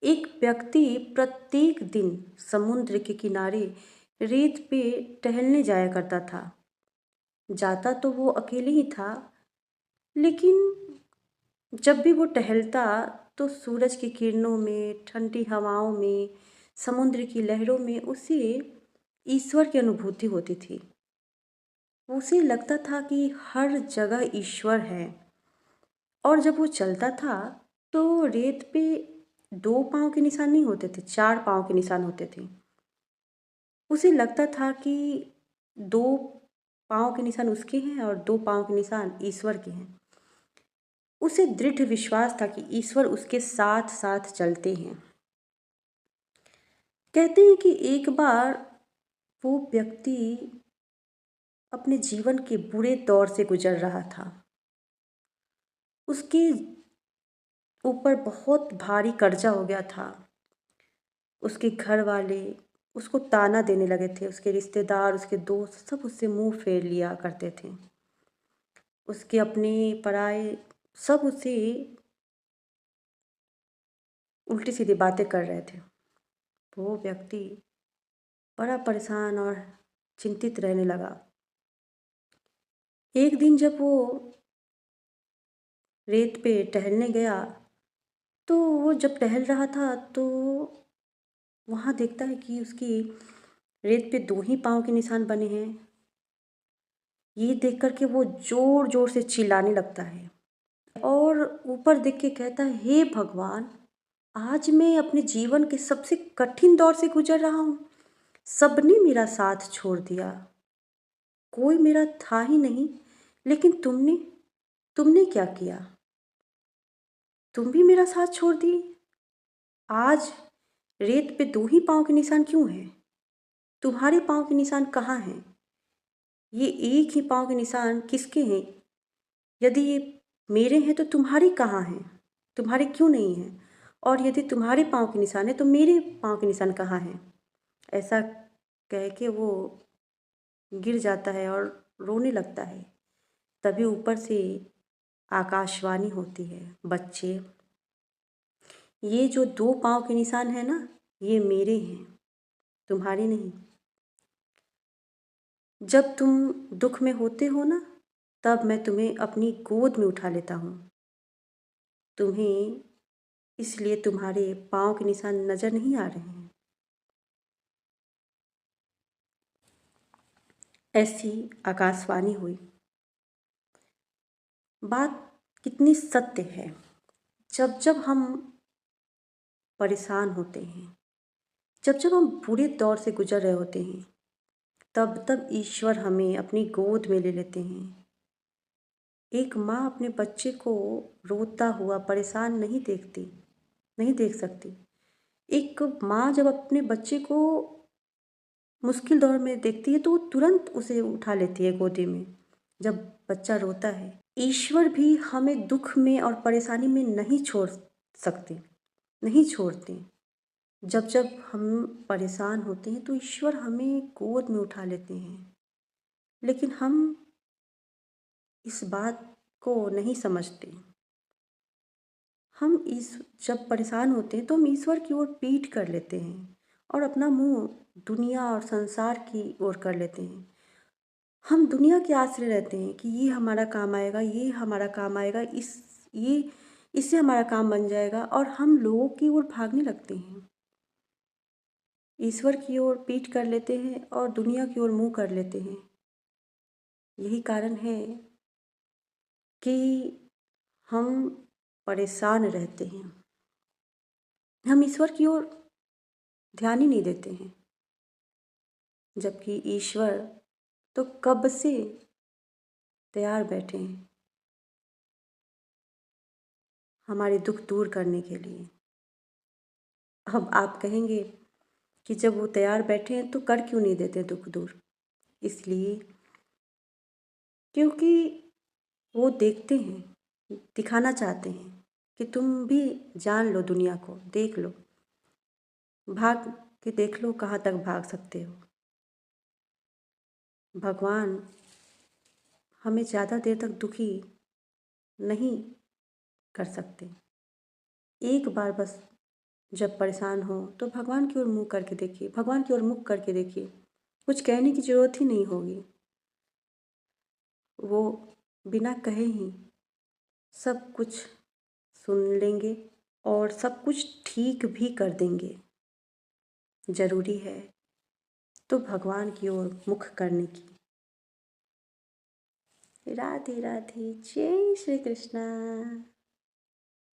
एक व्यक्ति प्रत्येक दिन समुद्र के किनारे रेत पे टहलने जाया करता था। जाता तो वो अकेले ही था, लेकिन जब भी वो टहलता तो सूरज की किरणों में, ठंडी हवाओं में, समुद्र की लहरों में उसे ईश्वर की अनुभूति होती थी। उसे लगता था कि हर जगह ईश्वर है। और जब वो चलता था तो रेत पे 2 पाँव के निशान नहीं होते थे, 4 पाँव के निशान होते थे। उसे लगता था कि 2 पाँव के निशान उसके हैं और 2 पाँव के निशान ईश्वर के हैं। उसे दृढ़ विश्वास था कि ईश्वर उसके साथ-साथ चलते हैं। कहते हैं कि एक बार वो व्यक्ति अपने जीवन के बुरे दौर से गुज़र रहा था। उसके ऊपर बहुत भारी कर्जा हो गया था। उसके घर वाले उसको ताना देने लगे थे, उसके रिश्तेदार, उसके दोस्त सब उससे मुँह फेर लिया करते थे। उसके अपने पराए सब उससे उल्टी-सीधी बातें कर रहे थे। वो व्यक्ति बड़ा परेशान और चिंतित रहने लगा। एक दिन जब वो रेत पे टहलने गया, तो वो जब टहल रहा था तो वहाँ देखता है कि उसकी रेत पे 2 ही पाँव के निशान बने हैं। ये देख कर के वो ज़ोर-ज़ोर से चिल्लाने लगता है और ऊपर देख के कहता है, हे भगवान! आज मैं अपने जीवन के सबसे कठिन दौर से गुज़र रहा हूँ। सबने मेरा साथ छोड़ दिया। कोई मेरा था ही नहीं, लेकिन तुमने तुमने क्या किया? तुम भी मेरा साथ छोड़ दिए। आज रेत पे 2 ही पाँव के निशान क्यों हैं? तुम्हारे पाँव के निशान कहाँ हैं? ये एक ही पाँव के निशान किसके हैं? यदि ये मेरे हैं तो तुम्हारे कहाँ हैं? तुम्हारे क्यों नहीं हैं? और यदि तुम्हारे पाँव के निशान हैं तो मेरे पाँव के निशान कहाँ हैं? ऐसा कह के वो गिर जाता है और रोने लगता है। तभी ऊपर से आकाशवाणी होती है, बच्चे, ये जो 2 पाँव के निशान है ना, ये मेरे हैं, तुम्हारे नहीं। जब तुम दुख में होते हो ना, तब मैं तुम्हें अपनी गोद में उठा लेता हूँ। तुम्हें इसलिए तुम्हारे पाँव के निशान नज़र नहीं आ रहे हैं। ऐसी आकाशवाणी हुई। बात कितनी सत्य है। जब जब हम परेशान होते हैं, जब जब हम बुरे दौर से गुजर रहे होते हैं, तब तब ईश्वर हमें अपनी गोद में ले लेते हैं। एक माँ अपने बच्चे को रोता हुआ परेशान नहीं देख सकती। एक माँ जब अपने बच्चे को मुश्किल दौर में देखती है तो वो तुरंत उसे उठा लेती है गोदी में, जब बच्चा रोता है। ईश्वर भी हमें दुख में और परेशानी में नहीं छोड़ सकते, नहीं छोड़ते। जब जब हम परेशान होते हैं तो ईश्वर हमें गोद में उठा लेते हैं, लेकिन हम इस बात को नहीं समझते। हम इस जब परेशान होते हैं तो हम ईश्वर की ओर पीठ कर लेते हैं और अपना मुंह दुनिया और संसार की ओर कर लेते हैं। हम दुनिया के आश्रय रहते हैं कि ये हमारा काम आएगा, ये हमारा काम आएगा, ये इससे हमारा काम बन जाएगा, और हम लोगों की ओर भागने लगते हैं। ईश्वर की ओर पीठ कर लेते हैं और दुनिया की ओर मुंह कर लेते हैं। यही कारण है कि हम परेशान रहते हैं। हम ईश्वर की ओर ध्यान ही नहीं देते हैं, जबकि ईश्वर तो कब से तैयार बैठे हैं हमारे दुख दूर करने के लिए। अब आप कहेंगे कि जब वो तैयार बैठे हैं तो कर क्यों नहीं देते दुख दूर? इसलिए क्योंकि वो देखते हैं, दिखाना चाहते हैं कि तुम भी जान लो, दुनिया को देख लो, भाग के देख लो कहाँ तक भाग सकते हो। भगवान हमें ज़्यादा देर तक दुखी नहीं कर सकते। एक बार बस जब परेशान हो तो भगवान की ओर मुँह करके देखिए, भगवान की ओर मुख करके देखिए। कुछ कहने की ज़रूरत ही नहीं होगी। वो बिना कहे ही सब कुछ सुन लेंगे और सब कुछ ठीक भी कर देंगे। ज़रूरी है तो भगवान की ओर मुख करने की। राधे राधे, जय श्री कृष्णा।